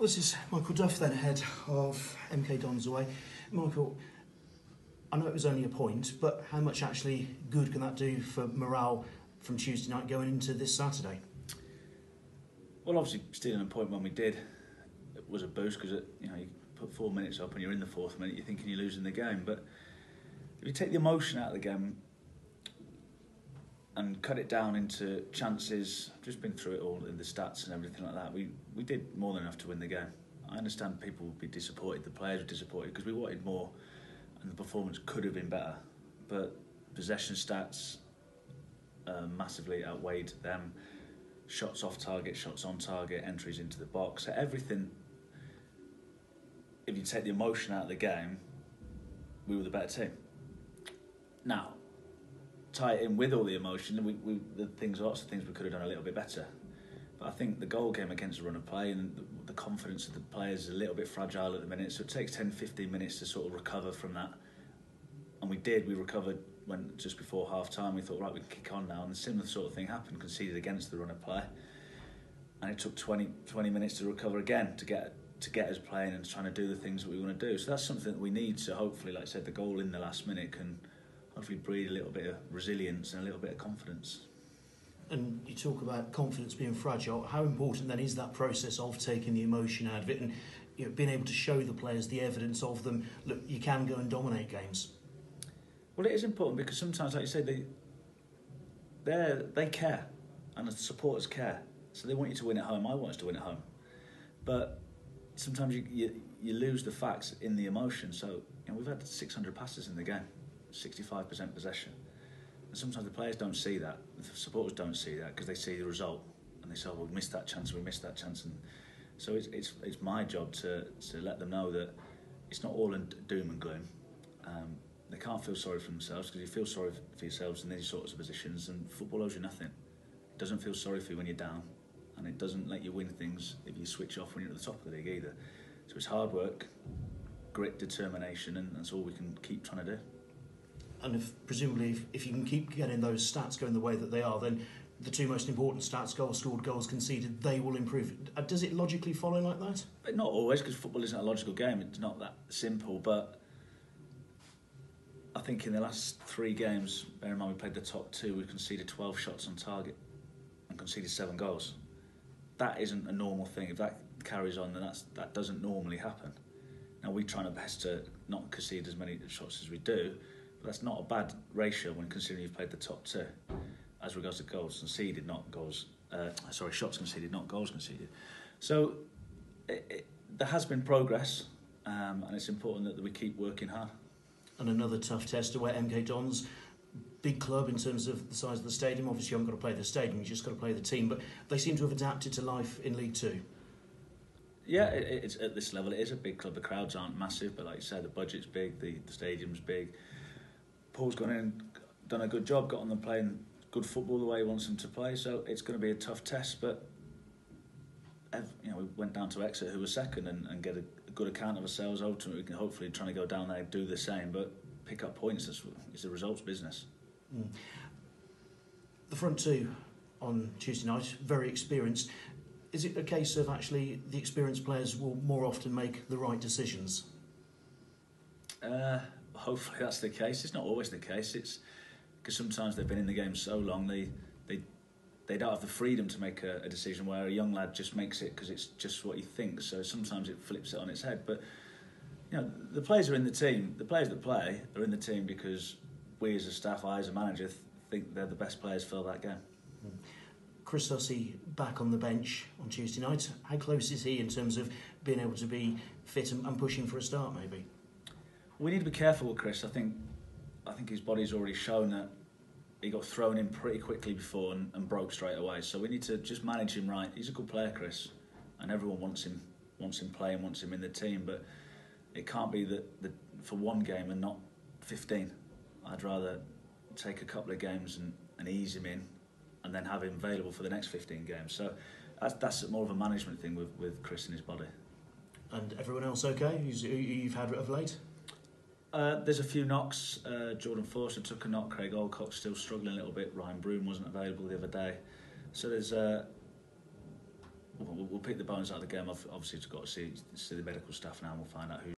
Well, this is Michael Duff then, ahead of MK Dons away. Michael, I know it was only a point, but how much actually good can that do for morale from Tuesday night going into this Saturday? Well, obviously stealing a point when we did, it was a boost because you put 4 minutes up and you're in the fourth minute, you're thinking you're losing the game. But if you take the emotion out of the game and cut it down into chances, I've just been through it all in the stats and everything like that. We did more than enough to win the game. I understand people would be disappointed, the players were disappointed because we wanted more and the performance could have been better. But possession stats massively outweighed them. Shots off target, shots on target, entries into the box, everything. If you take the emotion out of the game, we were the better team. Now, tie it in with all the emotion, lots of things we could have done a little bit better. But I think the goal came against the run of play, and the confidence of the players is a little bit fragile at the minute. So it takes 10-15 minutes to sort of recover from that. And we did. We recovered when just before half time. We thought, right, we can kick on now. And a similar sort of thing happened, conceded against the run of play. And it took 20 minutes to recover again to get us playing and trying to do the things that we want to do. So that's something that we need to hopefully, like I said, the goal in the last minute can hopefully breed a little bit of resilience and a little bit of confidence. And you talk about confidence being fragile. How important then is that process of taking the emotion out of it and being able to show the players the evidence of them? Look, you can go and dominate games. Well, it is important because sometimes, like you say, they care and the supporters care. So they want you to win at home. I want us to win at home. But sometimes you lose the facts in the emotion. So we've had 600 passes in the game, 65% possession. And sometimes the players don't see that. The supporters don't see that because they see the result. And they say, oh, we missed that chance, we missed that chance. And so it's my job to let them know that it's not all doom and gloom. They can't feel sorry for themselves because you feel sorry for yourselves in these sorts of positions, and football owes you nothing. It doesn't feel sorry for you when you're down, and it doesn't let you win things if you switch off when you're at the top of the league either. So it's hard work, grit, determination, and that's all we can keep trying to do. And presumably if you can keep getting those stats going the way that they are, then the two most important stats, goals scored, goals conceded, they will improve. Does it logically follow like that? But not always, because football isn't a logical game. It's not that simple, but I think in the last 3 games, bear in mind we played the top 2, we conceded 12 shots on target and conceded 7 goals. That isn't a normal thing. If that carries on, then that doesn't normally happen. Now, we try our best to not concede as many shots as we do, but that's not a bad ratio when considering you've played the top 2. As regards to goals conceded, not goals... shots conceded, not goals conceded. So there has been progress, and it's important that we keep working hard. And another tough test away at MK Dons. Big club in terms of the size of the stadium. Obviously, you haven't got to play the stadium, you've just got to play the team. But they seem to have adapted to life in League Two. Yeah, it's at this level, it is a big club. The crowds aren't massive, but like you said, the budget's big, the stadium's big. Paul's gone in and done a good job, got on them playing good football the way he wants them to play. So it's going to be a tough test, but we went down to Exeter, who was second, and get a good account of ourselves. Ultimately, we can hopefully trying to go down there, do the same, but pick up points. It's the results business. The front two on Tuesday night, very experienced. Is it a case of actually the experienced players will more often make the right decisions? Hopefully that's the case. It's not always the case. It's because sometimes they've been in the game so long they don't have the freedom to make a decision, where a young lad just makes it because it's just what he thinks. So sometimes it flips it on its head. But the players are in the team. The players that play are in the team because we as a staff, I as a manager, think they're the best players for that game. Chris Hussey back on the bench on Tuesday night. How close is he in terms of being able to be fit and pushing for a start, maybe? We need to be careful with Chris. I think his body's already shown that he got thrown in pretty quickly before and broke straight away. So we need to just manage him right. He's a good player, Chris, and everyone wants him playing, wants him in the team. But it can't be that for one game and not 15. I'd rather take a couple of games and ease him in, and then have him available for the next 15 games. So that's more of a management thing with Chris and his body. And everyone else okay? Who you've had of late? There's a few knocks. Jordan Forster took a knock. Craig Alcock's still struggling a little bit. Ryan Broom wasn't available the other day. So there's we'll pick the bones out of the game. Obviously, we've got to see the medical staff now, and we'll find out who